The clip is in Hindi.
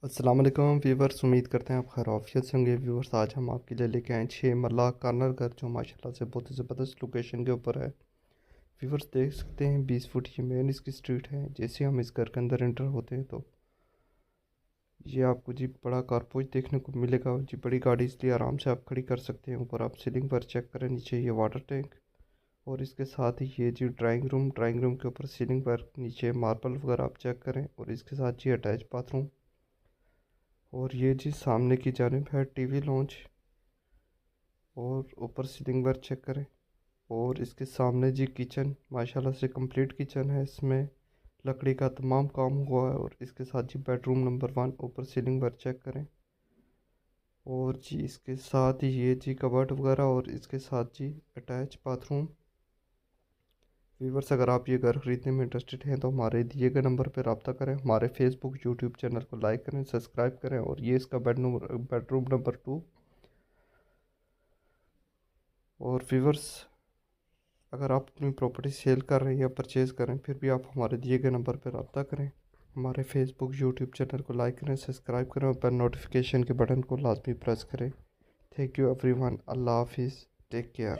अस्सलाम वालेकुम व्यूवर्स, उम्मीद करते हैं आप खैर आफियत से होंगे। व्यूवर्स, आज हम आपके लिए लेके आए 6 मरला कार्नर घर, जो माशाल्लाह से बहुत ही ज़बरदस्त लोकेशन के ऊपर है। व्यूवर्स, देख सकते हैं 20 फुट ये मेन इसकी स्ट्रीट है। जैसे हम इस घर के अंदर एंटर होते हैं तो ये आपको जी बड़ा कारपोच देखने को मिलेगा जी। बड़ी गाड़ी इसलिए आराम से आप खड़ी कर सकते हैं। ऊपर आप सीलिंग पर चेक करें, नीचे ये वाटर टैंक और इसके साथ ही ये जी ड्राइंग रूम के ऊपर सीलिंग पर नीचे मार्बल वगैरह आप चेक करें और इसके साथ जी अटैच बाथरूम। और ये जी सामने की जानिब है टीवी लॉन्च और ऊपर सीलिंग पर चेक करें। और इसके सामने जी किचन माशाल्लाह से कंप्लीट किचन है, इसमें लकड़ी का तमाम काम हुआ है। और इसके साथ जी बेडरूम नंबर 1 ऊपर सीलिंग पर चेक करें। और जी इसके साथ ही ये जी कबर्ड वगैरह और इसके साथ जी अटैच बाथरूम। व्यूवर्स, अगर आप ये घर खरीदने में इंटरेस्टेड हैं तो हमारे दिए गए नंबर पर रब्ता करें। हमारे फेसबुक यूट्यूब चैनल को लाइक करें, सब्सक्राइब करें। और ये इसका बेडरूम नंबर 2। और व्यूवर्स, अगर आप अपनी प्रॉपर्टी सेल कर रहे हैं या परचेज़ करें, फिर भी आप हमारे दिए गए नंबर पर रब्ता करें। हमारे फेसबुक यूट्यूब चैनल को लाइक करें, सब्सक्राइब करें और बेल नोटिफिकेशन के बटन को लाजमी प्रेस करें। Thank you everyone. अल्लाह हाफिज़। Take care.